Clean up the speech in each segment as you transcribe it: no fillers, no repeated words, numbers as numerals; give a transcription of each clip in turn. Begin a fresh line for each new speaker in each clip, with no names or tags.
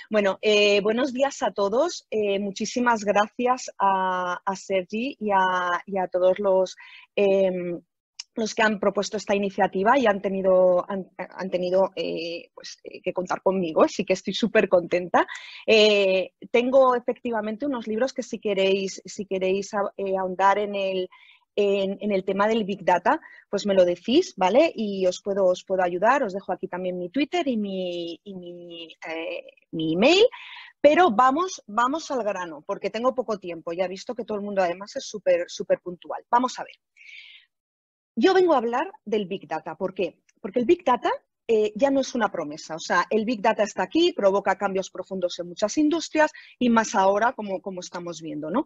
Bueno, buenos días a todos. Muchísimas gracias a Sergi y a todos los que han propuesto esta iniciativa y han tenido que contar conmigo, así que estoy súper contenta. Tengo efectivamente unos libros que si queréis ahondar en el tema del Big Data, pues me lo decís, ¿vale? Y os puedo ayudar. Os dejo aquí también mi Twitter y mi email. Pero vamos al grano, porque tengo poco tiempo. Ya he visto que todo el mundo además es súper puntual. Vamos a ver. Yo vengo a hablar del Big Data. ¿Por qué? Porque el Big Data ya no es una promesa. O sea, el Big Data está aquí, provoca cambios profundos en muchas industrias y más ahora como estamos viendo, ¿no?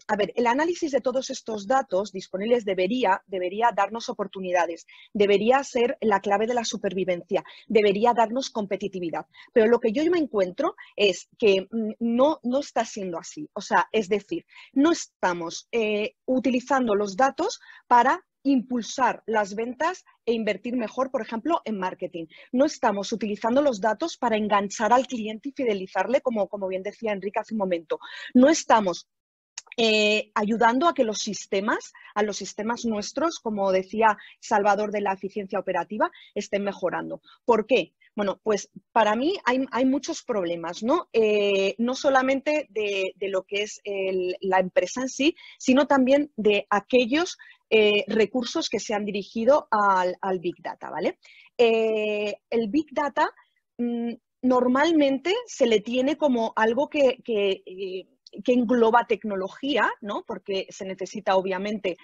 A ver, el análisis de todos estos datos disponibles debería darnos oportunidades, debería ser la clave de la supervivencia, debería darnos competitividad. Pero lo que yo me encuentro es que no está siendo así. O sea, es decir, no estamos utilizando los datos para impulsar las ventas e invertir mejor, por ejemplo, en marketing. No estamos utilizando los datos para enganchar al cliente y fidelizarle, como bien decía Enrique hace un momento. No estamos ayudando a que los sistemas nuestros, como decía Salvador de la eficiencia operativa, estén mejorando. ¿Por qué? Bueno, pues para mí hay muchos problemas, ¿no? No solamente de lo que es la empresa en sí, sino también de aquellos recursos que se han dirigido al Big Data, ¿vale? El Big Data normalmente se le tiene como algo que engloba tecnología, ¿no? Porque se necesita obviamente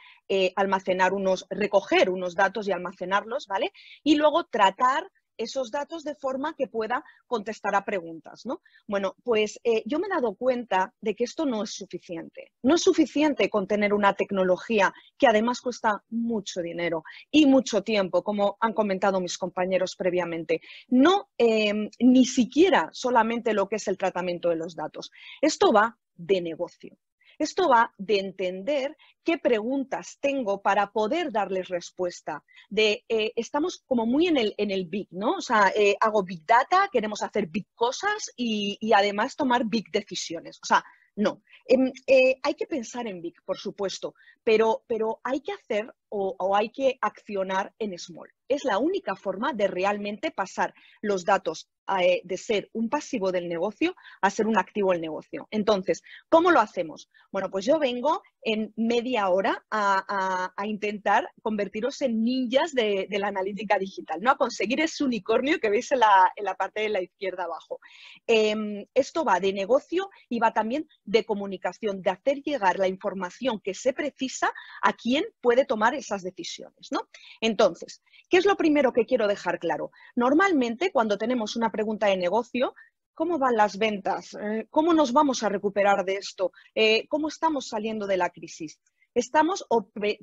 recoger unos datos y almacenarlos, ¿vale? Y luego tratar esos datos de forma que pueda contestar a preguntas, ¿no? Bueno, pues yo me he dado cuenta de que esto no es suficiente. No es suficiente con tener una tecnología que además cuesta mucho dinero y mucho tiempo, como han comentado mis compañeros previamente. No, ni siquiera solamente lo que es el tratamiento de los datos. Esto va de negocio. Esto va de entender qué preguntas tengo para poder darles respuesta. Estamos como muy en el big, ¿no? O sea, hago big data, queremos hacer big cosas y además tomar big decisiones. O sea, no. Hay que pensar en big, por supuesto, pero hay que hacer o hay que accionar en small. Es la única forma de realmente pasar los datos de ser un pasivo del negocio a ser un activo del negocio. Entonces, ¿cómo lo hacemos? Bueno, pues yo vengo en media hora a intentar convertiros en ninjas de la analítica digital, ¿no? A conseguir ese unicornio que veis en la parte de la izquierda abajo. Esto va de negocio y va también de comunicación, de hacer llegar la información que se precisa a quien puede tomar esas decisiones, ¿no? Entonces, ¿qué es lo primero que quiero dejar claro? Normalmente, cuando tenemos una pregunta de negocio, ¿cómo van las ventas? ¿Cómo nos vamos a recuperar de esto? ¿Cómo estamos saliendo de la crisis?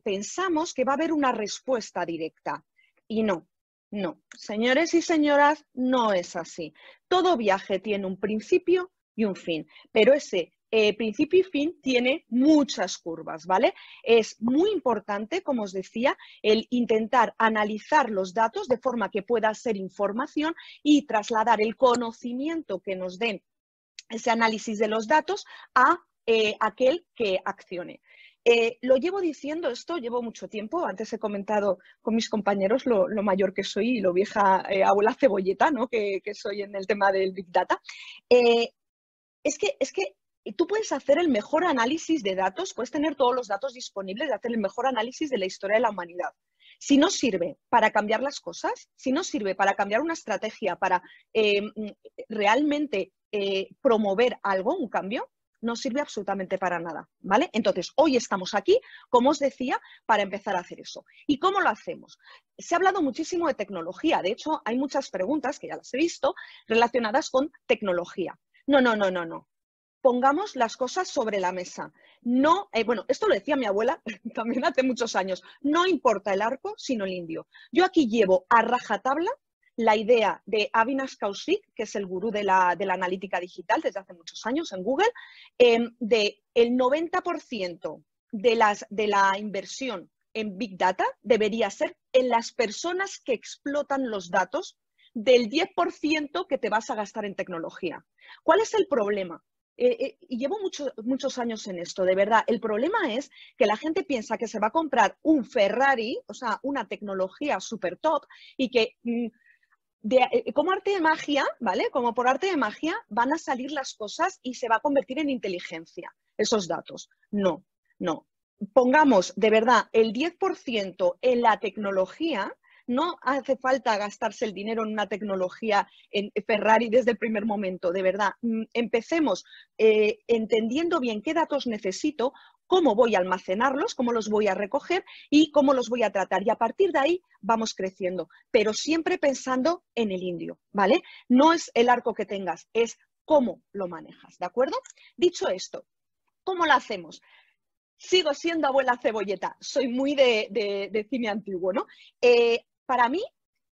Pensamos que va a haber una respuesta directa y no. No, señores y señoras, no es así. Todo viaje tiene un principio y un fin, pero ese principio y fin tiene muchas curvas, ¿vale? Es muy importante, como os decía, el intentar analizar los datos de forma que pueda ser información y trasladar el conocimiento que nos den ese análisis de los datos a aquel que accione. Lo llevo diciendo esto, llevo mucho tiempo. Antes he comentado con mis compañeros lo mayor que soy y lo vieja abuela cebolleta, ¿no? que soy en el tema del Big Data. Es que tú puedes hacer el mejor análisis de datos, puedes tener todos los datos disponibles de hacer el mejor análisis de la historia de la humanidad. Si no sirve para cambiar las cosas, si no sirve para cambiar una estrategia, para realmente promover algo, un cambio, no sirve absolutamente para nada, ¿vale? Entonces, hoy estamos aquí, como os decía, para empezar a hacer eso. ¿Y cómo lo hacemos? Se ha hablado muchísimo de tecnología. De hecho, hay muchas preguntas, que ya las he visto, relacionadas con tecnología. No. Pongamos las cosas sobre la mesa. No, bueno, esto lo decía mi abuela también hace muchos años. No importa el arco, sino el indio. Yo aquí llevo a rajatabla la idea de Avinash Kaushik, que es el gurú de la analítica digital desde hace muchos años en Google, de el 90% de la inversión en Big Data debería ser en las personas que explotan los datos del 10% que te vas a gastar en tecnología. ¿Cuál es el problema? Y llevo muchos años en esto, de verdad. El problema es que la gente piensa que se va a comprar un Ferrari, o sea, una tecnología súper top, y que como arte de magia, ¿vale? Como por arte de magia van a salir las cosas y se va a convertir en inteligencia esos datos. No, no. Pongamos de verdad el 10% en la tecnología. No hace falta gastarse el dinero en una tecnología en Ferrari desde el primer momento, de verdad. Empecemos entendiendo bien qué datos necesito, cómo voy a almacenarlos, cómo los voy a recoger y cómo los voy a tratar. Y a partir de ahí vamos creciendo, pero siempre pensando en el indio, ¿vale? No es el arco que tengas, es cómo lo manejas, ¿de acuerdo? Dicho esto, ¿cómo lo hacemos? Sigo siendo abuela cebolleta, soy muy de cine antiguo, ¿no? Para mí,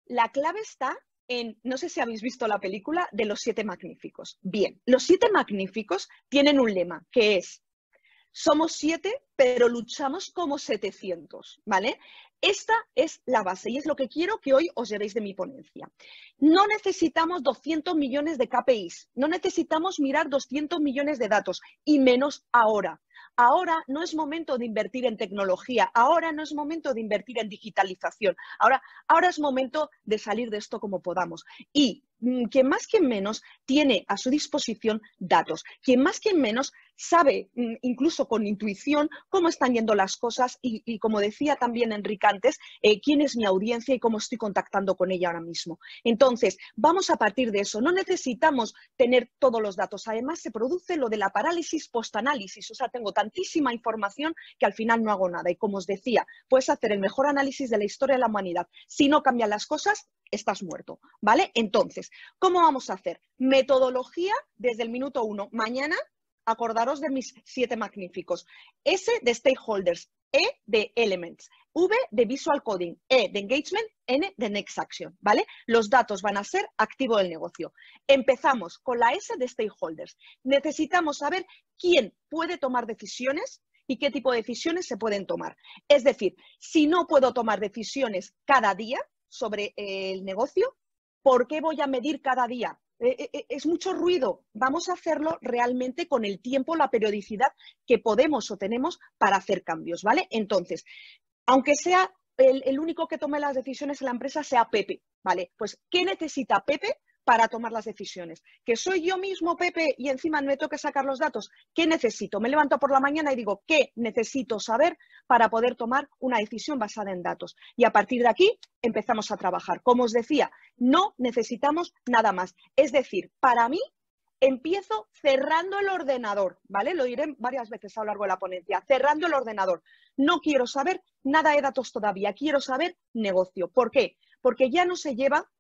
la clave está en, no sé si habéis visto la película de Los Siete Magníficos. Bien, Los Siete Magníficos tienen un lema que es: somos 7, pero luchamos como 700, ¿vale? Esta es la base y es lo que quiero que hoy os llevéis de mi ponencia. No necesitamos 200 millones de KPIs, no necesitamos mirar 200 millones de datos y menos ahora. Ahora no es momento de invertir en tecnología, ahora no es momento de invertir en digitalización, ahora es momento de salir de esto como podamos. Y quien más, quien menos, tiene a su disposición datos. Quien más, quien menos, sabe, incluso con intuición, cómo están yendo las cosas y como decía también Enrique antes, quién es mi audiencia y cómo estoy contactando con ella ahora mismo. Entonces, vamos a partir de eso. No necesitamos tener todos los datos. Además, se produce lo de la parálisis post-análisis. O sea, tengo tantísima información que al final no hago nada. Y como os decía, puedes hacer el mejor análisis de la historia de la humanidad. Si no cambian las cosas, estás muerto, ¿vale? Entonces, ¿cómo vamos a hacer? Metodología desde el minuto 1. Mañana, acordaros de mis 7 magníficos. S de Stakeholders, E de Elements, V de Visual Coding, E de Engagement, N de Next Action, ¿vale? Los datos van a ser activo del negocio. Empezamos con la S de Stakeholders. Necesitamos saber quién puede tomar decisiones y qué tipo de decisiones se pueden tomar. Es decir, si no puedo tomar decisiones cada día sobre el negocio, ¿por qué voy a medir cada día? Es mucho ruido. Vamos a hacerlo realmente con el tiempo, la periodicidad que podemos o tenemos para hacer cambios, ¿vale? Entonces, aunque sea el único que tome las decisiones en la empresa sea Pepe, ¿vale? Pues, ¿qué necesita Pepe para tomar las decisiones? ¿Que soy yo mismo, Pepe, y encima me tengo que sacar los datos? ¿Qué necesito? Me levanto por la mañana y digo, ¿qué necesito saber para poder tomar una decisión basada en datos? Y a partir de aquí empezamos a trabajar. Como os decía, no necesitamos nada más. Es decir, para mí, empiezo cerrando el ordenador, ¿vale? Lo diré varias veces a lo largo de la ponencia. Cerrando el ordenador. No quiero saber nada de datos todavía. Quiero saber negocio. ¿Por qué? Porque ya no se lleva,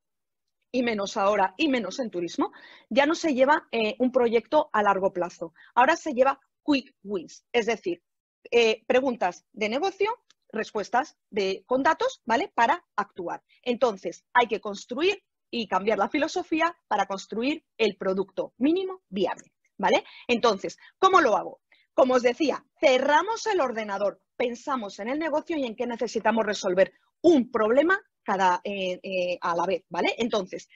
y menos ahora, y menos en turismo, ya no se lleva un proyecto a largo plazo. Ahora se lleva quick wins, es decir, preguntas de negocio, respuestas con datos, ¿vale? Para actuar. Entonces, hay que construir y cambiar la filosofía para construir el producto mínimo viable, ¿vale? Entonces, ¿cómo lo hago? Como os decía, cerramos el ordenador, pensamos en el negocio y en qué necesitamos resolver un problema a la vez, ¿vale? Entonces,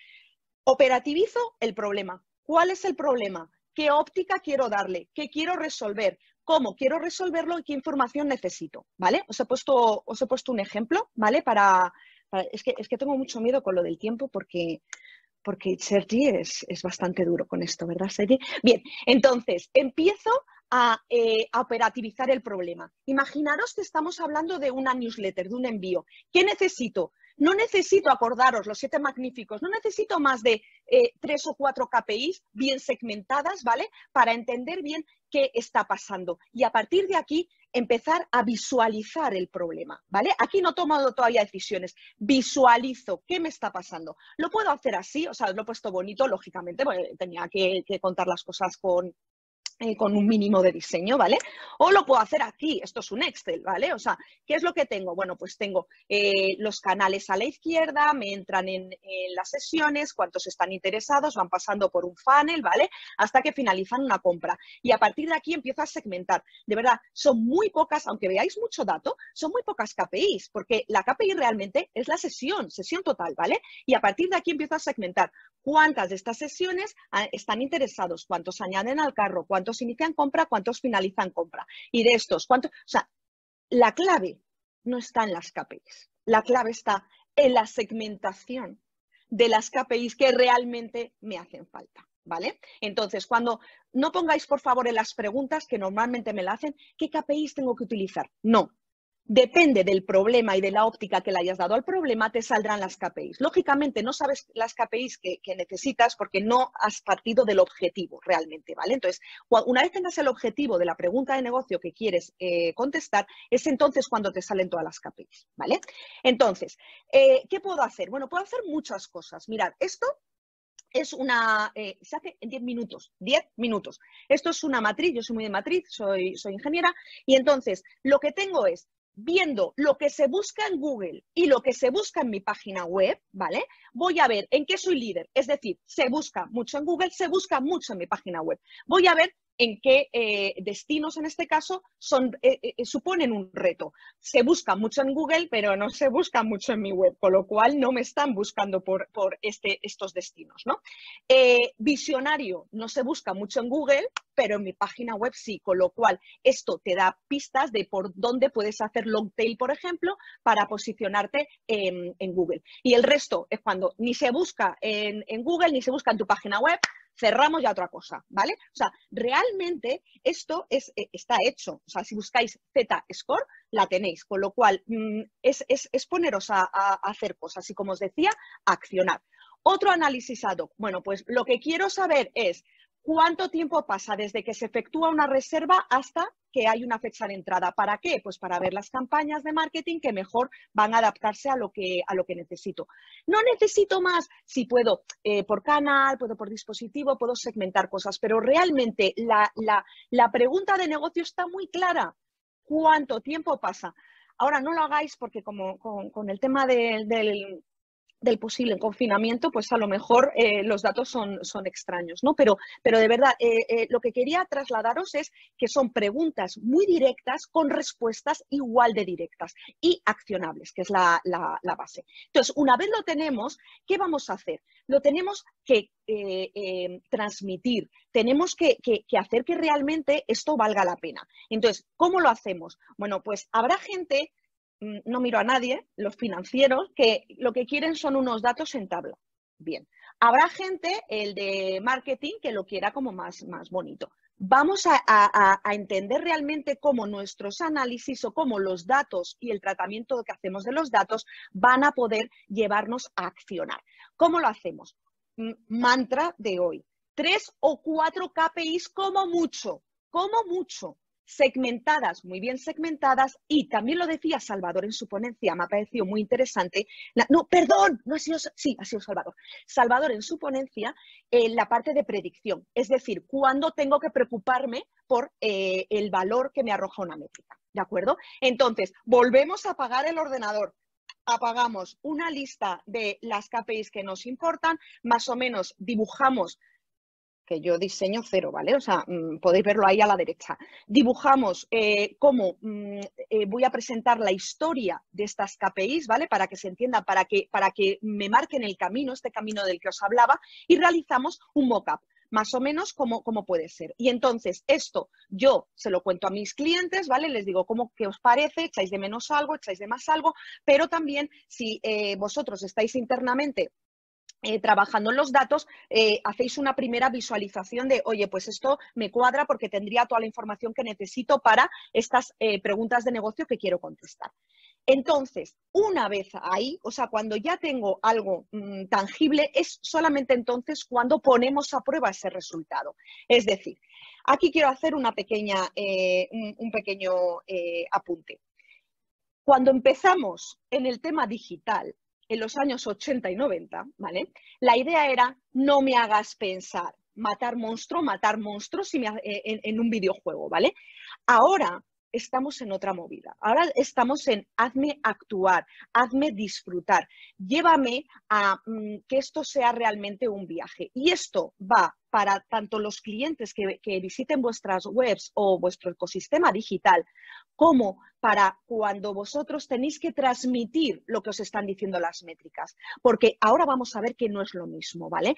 operativizo el problema. ¿Cuál es el problema? ¿Qué óptica quiero darle? ¿Qué quiero resolver? ¿Cómo quiero resolverlo y qué información necesito? ¿Vale? Os he puesto un ejemplo, ¿vale? Es que tengo mucho miedo con lo del tiempo porque Sergi es bastante duro con esto, ¿verdad, Sergi? Bien, entonces, empiezo a operativizar el problema. Imaginaros que estamos hablando de una newsletter, de un envío. ¿Qué necesito? No necesito, acordaros, los 7 magníficos, no necesito más de 3 o 4 KPIs bien segmentadas, ¿vale? Para entender bien qué está pasando. Y a partir de aquí, empezar a visualizar el problema, ¿vale? Aquí no he tomado todavía decisiones, visualizo qué me está pasando. Lo puedo hacer así, o sea, lo he puesto bonito, lógicamente, porque tenía que contar las cosas con con un mínimo de diseño, ¿vale? O lo puedo hacer aquí, esto es un Excel, ¿vale? O sea, ¿qué es lo que tengo? Bueno, pues tengo los canales a la izquierda, me entran en las sesiones, cuántos están interesados, van pasando por un funnel, ¿vale? Hasta que finalizan una compra. Y a partir de aquí empiezo a segmentar. De verdad, son muy pocas, aunque veáis mucho dato, son muy pocas KPIs, porque la KPI realmente es la sesión total, ¿vale? Y a partir de aquí empiezo a segmentar cuántas de estas sesiones están interesados, cuántos añaden al carro, cuántos inician compra, cuántos finalizan compra. Y de estos, cuántos... O sea, la clave no está en las KPIs. La clave está en la segmentación de las KPIs que realmente me hacen falta, ¿vale? Entonces, cuando no pongáis, por favor, en las preguntas que normalmente me la hacen, ¿qué KPIs tengo que utilizar? No. Depende del problema y de la óptica que le hayas dado al problema, te saldrán las KPIs. Lógicamente, no sabes las KPIs que necesitas porque no has partido del objetivo realmente, ¿vale? Entonces, una vez tengas el objetivo de la pregunta de negocio que quieres contestar, es entonces cuando te salen todas las KPIs, ¿vale? Entonces, ¿qué puedo hacer? Bueno, puedo hacer muchas cosas. Mirad, esto es una, se hace en 10 minutos, 10 minutos. Esto es una matriz, yo soy muy de matriz, soy ingeniera, y entonces lo que tengo es, viendo lo que se busca en Google y lo que se busca en mi página web, ¿vale? Voy a ver en qué soy líder, es decir, se busca mucho en Google, se busca mucho en mi página web. Voy a ver en qué destinos, en este caso, suponen un reto. Se busca mucho en Google, pero no se busca mucho en mi web, con lo cual no me están buscando por estos destinos, ¿no? Visionario no se busca mucho en Google, pero en mi página web sí, con lo cual esto te da pistas de por dónde puedes hacer long tail, por ejemplo, para posicionarte en Google. Y el resto es cuando ni se busca en Google, ni se busca en tu página web, cerramos ya otra cosa, ¿vale? O sea, realmente esto está hecho. O sea, si buscáis Z-Score, la tenéis, con lo cual es poneros a hacer cosas y, como os decía, accionar. Otro análisis ad hoc. Bueno, pues lo que quiero saber es cuánto tiempo pasa desde que se efectúa una reserva hasta que hay una fecha de entrada. ¿Para qué? Pues para ver las campañas de marketing que mejor van a adaptarse a lo que necesito. No necesito más, si puedo por canal, puedo por dispositivo, puedo segmentar cosas, pero realmente la pregunta de negocio está muy clara. ¿Cuánto tiempo pasa? Ahora no lo hagáis porque como con el tema del posible confinamiento, pues a lo mejor los datos son extraños, ¿no? Pero de verdad, lo que quería trasladaros es que son preguntas muy directas con respuestas igual de directas y accionables, que es la base. Entonces, una vez lo tenemos, ¿qué vamos a hacer? Lo tenemos que transmitir, tenemos que hacer que realmente esto valga la pena. Entonces, ¿cómo lo hacemos? Bueno, pues habrá gente, no miro a nadie, los financieros, que lo que quieren son unos datos en tabla. Bien, habrá gente, el de marketing, que lo quiera como más bonito. Vamos a entender realmente cómo nuestros análisis o cómo los datos y el tratamiento que hacemos de los datos van a poder llevarnos a accionar. ¿Cómo lo hacemos? Mantra de hoy. 3 o 4 KPIs como mucho, segmentadas, muy bien segmentadas, y también lo decía Salvador en su ponencia, me ha parecido muy interesante. No, perdón, no ha sido, sí, ha sido Salvador. Salvador en su ponencia, la parte de predicción, es decir, cuándo tengo que preocuparme por el valor que me arroja una métrica, ¿de acuerdo? Entonces, volvemos a apagar el ordenador. Apagamos una lista de las KPIs que nos importan, más o menos dibujamos, que yo diseño cero, ¿vale? O sea, podéis verlo ahí a la derecha. Dibujamos cómo voy a presentar la historia de estas KPIs, ¿vale? Para que se entienda, para que me marquen el camino, este camino del que os hablaba, y realizamos un mock-up. Más o menos cómo puede ser. Y entonces esto yo se lo cuento a mis clientes, ¿vale? Les digo, ¿qué os parece? ¿Echáis de menos algo? ¿Echáis de más algo? Pero también si vosotros estáis internamente trabajando en los datos, hacéis una primera visualización de, oye, pues esto me cuadra porque tendría toda la información que necesito para estas preguntas de negocio que quiero contestar. Entonces, una vez ahí, o sea, cuando ya tengo algo tangible, es solamente entonces cuando ponemos a prueba ese resultado. Es decir, aquí quiero hacer una pequeña, un pequeño apunte. Cuando empezamos en el tema digital, en los años 80 y 90, ¿vale? La idea era, no me hagas pensar, matar monstruos en un videojuego, ¿vale? Ahora estamos en otra movida. Ahora estamos en hazme actuar, hazme disfrutar, llévame a que esto sea realmente un viaje. Y esto va para tanto los clientes que visiten vuestras webs o vuestro ecosistema digital, como para cuando vosotros tenéis que transmitir lo que os están diciendo las métricas. Porque ahora vamos a ver que no es lo mismo, ¿vale?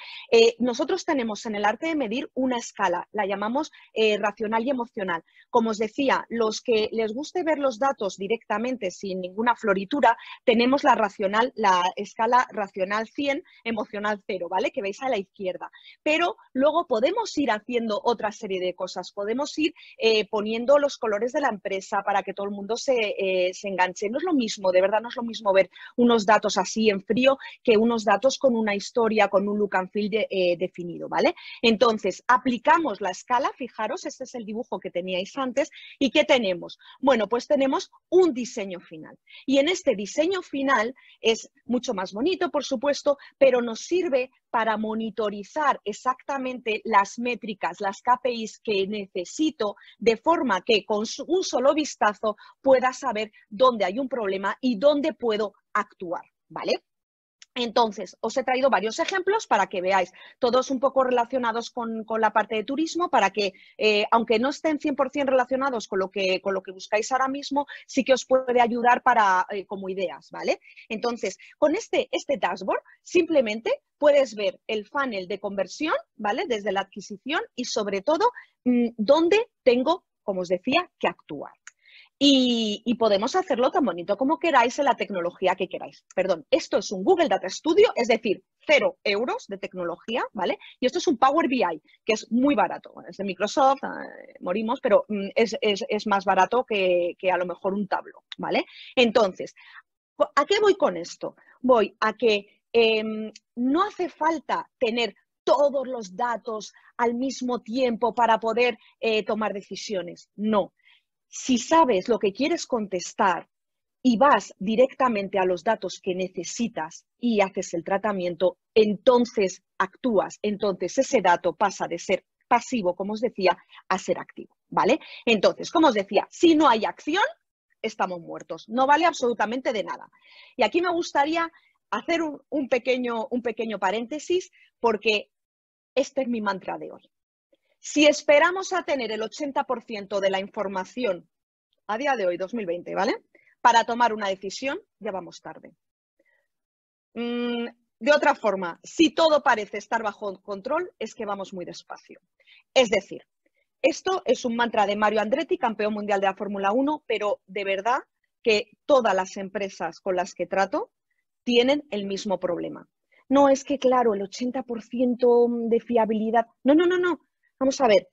Nosotros tenemos en el arte de medir una escala, la llamamos racional y emocional. Como os decía, los que les guste ver los datos directamente sin ninguna floritura, tenemos la escala racional 100, emocional 0, ¿vale? Que veis a la izquierda. Pero luego podemos ir haciendo otra serie de cosas, podemos ir poniendo los colores de la empresa para que todo el mundo se enganche. No es lo mismo, de verdad no es lo mismo ver unos datos así en frío que unos datos con una historia, con un look and feel definido, ¿vale? Entonces, aplicamos la escala, fijaros, este es el dibujo que teníais antes, ¿y qué tenemos? Bueno, pues tenemos un diseño final. Y en este diseño final es mucho más bonito, por supuesto, pero nos sirve para monitorizar exactamente las métricas, las KPIs que necesito, de forma que con un solo vistazo pueda saber dónde hay un problema y dónde puedo actuar, ¿vale? Entonces, os he traído varios ejemplos para que veáis, todos un poco relacionados con la parte de turismo, para que, aunque no estén 100% relacionados con lo que buscáis ahora mismo, sí que os puede ayudar como ideas, ¿vale? Entonces, con este dashboard, simplemente puedes ver el funnel de conversión, ¿vale? Desde la adquisición y, sobre todo, dónde tengo, como os decía, que actuar. Y podemos hacerlo tan bonito como queráis en la tecnología que queráis. Perdón, esto es un Google Data Studio, es decir, 0 euros de tecnología, ¿vale? Y esto es un Power BI, que es muy barato. Es de Microsoft, morimos, pero es más barato que a lo mejor un Tableau, ¿vale? Entonces, ¿a qué voy con esto? Voy a que no hace falta tener todos los datos al mismo tiempo para poder tomar decisiones. No. Si sabes lo que quieres contestar y vas directamente a los datos que necesitas y haces el tratamiento, entonces actúas. Entonces ese dato pasa de ser pasivo, como os decía, a ser activo, ¿vale? Entonces, como os decía, si no hay acción, estamos muertos. No vale absolutamente de nada. Y aquí me gustaría hacer un pequeño paréntesis, porque este es mi mantra de hoy. Si esperamos a tener el 80% de la información a día de hoy, 2020, ¿vale? Para tomar una decisión, ya vamos tarde. De otra forma, si todo parece estar bajo control, es que vamos muy despacio. Es decir, esto es un mantra de Mario Andretti, campeón mundial de la Fórmula 1, pero de verdad que todas las empresas con las que trato tienen el mismo problema. No, es que claro, el 80% de fiabilidad. No. Vamos a ver.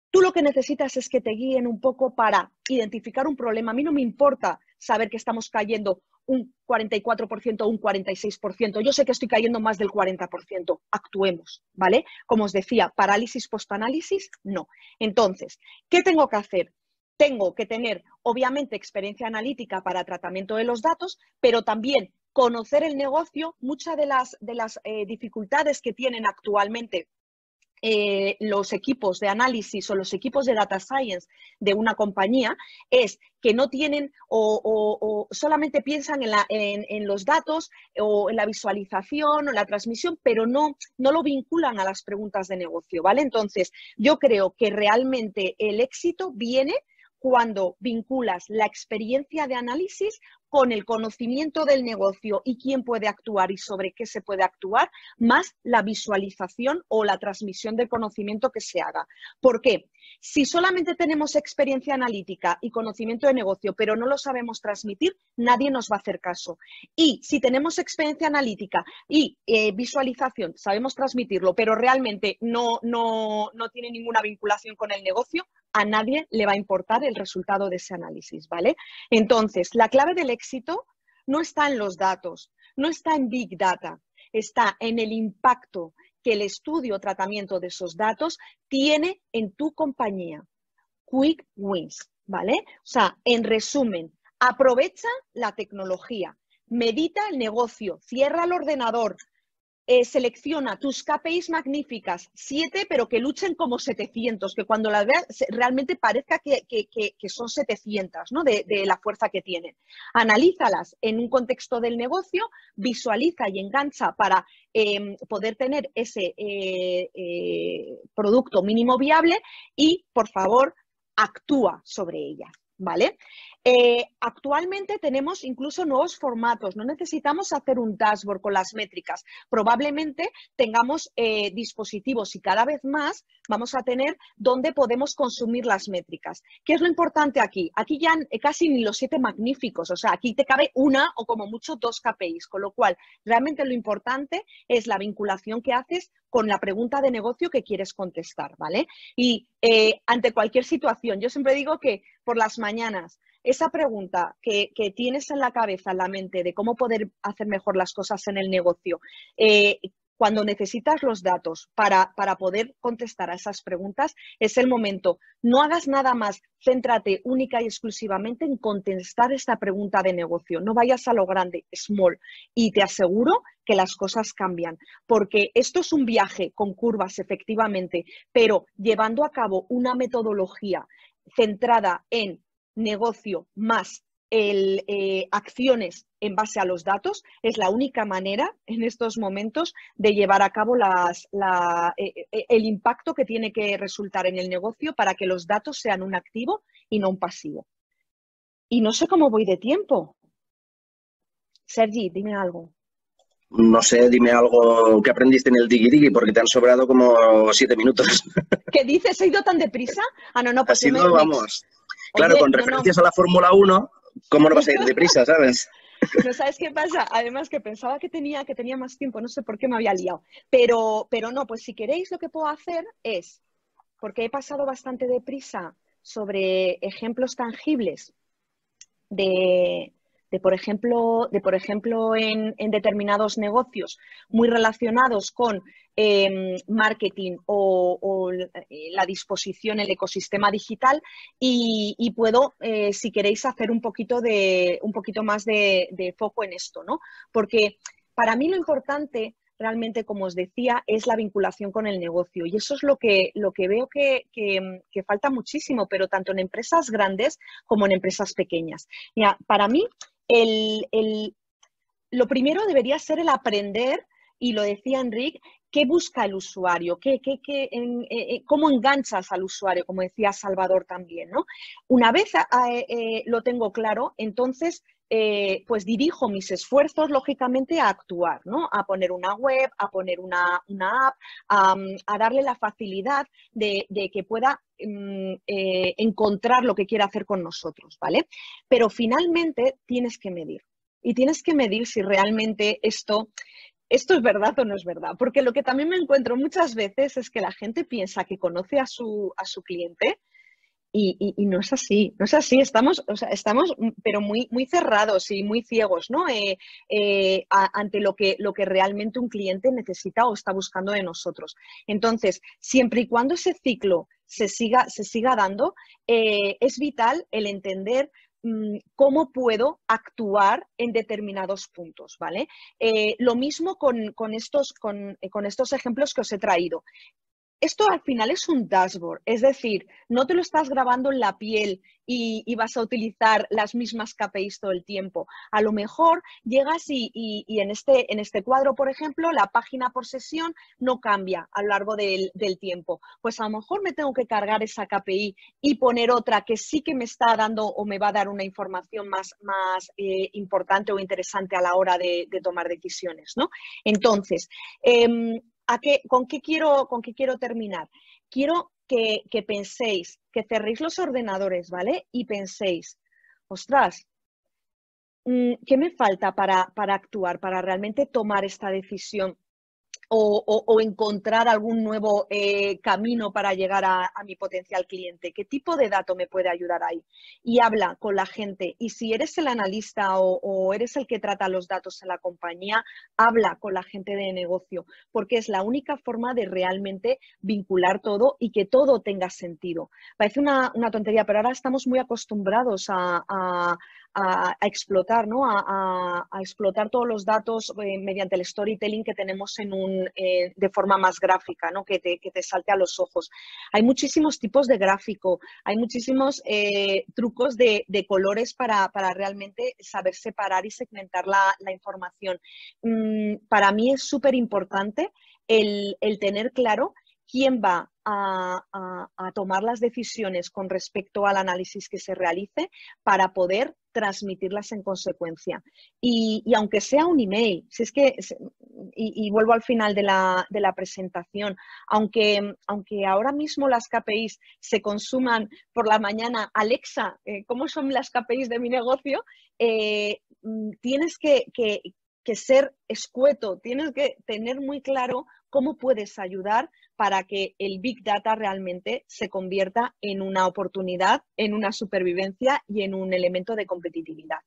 Tú lo que necesitas es que te guíen un poco para identificar un problema. A mí no me importa saber que estamos cayendo un 44% o un 46%. Yo sé que estoy cayendo más del 40%. Actuemos, ¿vale? Como os decía, parálisis post-análisis, no. Entonces, ¿qué tengo que hacer? Tengo que tener, obviamente, experiencia analítica para tratamiento de los datos, pero también conocer el negocio. Muchas de las dificultades que tienen actualmente los equipos de análisis o los equipos de data science de una compañía es que no tienen o solamente piensan en los datos o en la visualización o la transmisión, pero no lo vinculan a las preguntas de negocio, ¿vale? Entonces, yo creo que realmente el éxito viene cuando vinculas la experiencia de análisis con el conocimiento del negocio y quién puede actuar y sobre qué se puede actuar, más la visualización o la transmisión del conocimiento que se haga. ¿Por qué? Si solamente tenemos experiencia analítica y conocimiento de negocio, pero no lo sabemos transmitir, nadie nos va a hacer caso. Y si tenemos experiencia analítica y visualización, sabemos transmitirlo, pero realmente no tiene ninguna vinculación con el negocio, a nadie le va a importar el resultado de ese análisis, ¿vale? Entonces, la clave del éxito no está en los datos, no está en Big Data, está en el impacto que el estudio o tratamiento de esos datos tiene en tu compañía. Quick wins, ¿vale? O sea, en resumen, aprovecha la tecnología, medita el negocio, cierra el ordenador, selecciona tus KPIs magníficas, 7, pero que luchen como 700, que cuando las veas realmente parezca que son 700, ¿no? De la fuerza que tienen. Analízalas en un contexto del negocio, visualiza y engancha para poder tener ese producto mínimo viable y, por favor, actúa sobre ellas, ¿vale? Actualmente tenemos incluso nuevos formatos, no necesitamos hacer un dashboard con las métricas, probablemente tengamos dispositivos y cada vez más vamos a tener donde podemos consumir las métricas. ¿Qué es lo importante aquí? Aquí ya casi ni los 7 magníficos, o sea, aquí te cabe una o como mucho 2 KPIs, con lo cual realmente lo importante es la vinculación que haces con la pregunta de negocio que quieres contestar, ¿vale? Y ante cualquier situación, yo siempre digo que por las mañanas, esa pregunta que tienes en la cabeza, en la mente, de cómo poder hacer mejor las cosas en el negocio, cuando necesitas los datos para poder contestar a esas preguntas, es el momento. No hagas nada más, céntrate única y exclusivamente en contestar esta pregunta de negocio. No vayas a lo grande, small, y te aseguro que las cosas cambian, porque esto es un viaje con curvas, efectivamente, pero llevando a cabo una metodología centrada en negocio más acciones en base a los datos, es la única manera en estos momentos de llevar a cabo el impacto que tiene que resultar en el negocio para que los datos sean un activo y no un pasivo. Y no sé cómo voy de tiempo. Sergi, dime algo.
No sé, dime algo que aprendiste en el Diggy, porque te han sobrado como 7 minutos.
¿Qué dices? ¿He ido tan deprisa? Ah, no, pues
Ha sido, vamos... Claro,
Oye,
con referencias a la Fórmula 1, ¿cómo no vas a ir deprisa, sabes?
No sabes qué pasa, además que pensaba que tenía más tiempo, no sé por qué me había liado, pero no, pues si queréis lo que puedo hacer es, porque he pasado bastante deprisa sobre ejemplos tangibles por ejemplo, en determinados negocios muy relacionados con marketing o la disposición, el ecosistema digital y puedo, si queréis, hacer un poquito más de foco en esto, ¿no? Porque para mí lo importante realmente, como os decía, es la vinculación con el negocio. Y eso es lo que veo que falta muchísimo, pero tanto en empresas grandes como en empresas pequeñas. Mira, para mí, lo primero debería ser el aprender, y lo decía Enric, qué busca el usuario, cómo enganchas al usuario, como decía Salvador también, ¿no? Una vez lo tengo claro, entonces pues dirijo mis esfuerzos, lógicamente, a actuar, ¿no? A poner una web, a poner una app, a darle la facilidad de que pueda encontrar lo que quiere hacer con nosotros, ¿vale? Pero finalmente tienes que medir. Y tienes que medir si realmente esto es verdad o no es verdad. Porque lo que también me encuentro muchas veces es que la gente piensa que conoce a su cliente y no es así. No es así. Estamos pero muy, muy cerrados y muy ciegos, ¿no? Ante lo que realmente un cliente necesita o está buscando de nosotros. Entonces, siempre y cuando ese ciclo se siga dando, es vital el entender cómo puedo actuar en determinados puntos, ¿vale? Lo mismo con estos ejemplos que os he traído. Esto al final es un dashboard, es decir, no te lo estás grabando en la piel y vas a utilizar las mismas KPIs todo el tiempo. A lo mejor llegas y en este cuadro, por ejemplo, la página por sesión no cambia a lo largo del tiempo. Pues a lo mejor me tengo que cargar esa KPI y poner otra que sí que me está dando o me va a dar una información más importante o interesante a la hora de tomar decisiones, ¿no? Entonces, ¿con qué quiero terminar? Quiero que penséis, que cerréis los ordenadores, ¿vale? Y penséis, ostras, ¿qué me falta para actuar, para realmente tomar esta decisión? O encontrar algún nuevo camino para llegar a mi potencial cliente. ¿Qué tipo de dato me puede ayudar ahí? Y habla con la gente. Y si eres el analista o eres el que trata los datos en la compañía, habla con la gente de negocio, porque es la única forma de realmente vincular todo y que todo tenga sentido. Parece una tontería, pero ahora estamos muy acostumbrados a a explotar, ¿no? A explotar todos los datos mediante el storytelling que tenemos de forma más gráfica, ¿no? Que te salte a los ojos. Hay muchísimos tipos de gráfico, hay muchísimos trucos de colores para realmente saber separar y segmentar la información. Para mí es súper importante el tener claro quién va a tomar las decisiones con respecto al análisis que se realice para poder transmitirlas en consecuencia. Y aunque sea un email, si es que, y vuelvo al final de la presentación, aunque ahora mismo las KPIs se consuman por la mañana, Alexa, ¿cómo son las KPIs de mi negocio? Tienes que ser escueto, tienes que tener muy claro cómo puedes ayudar para que el Big Data realmente se convierta en una oportunidad, en una supervivencia y en un elemento de competitividad.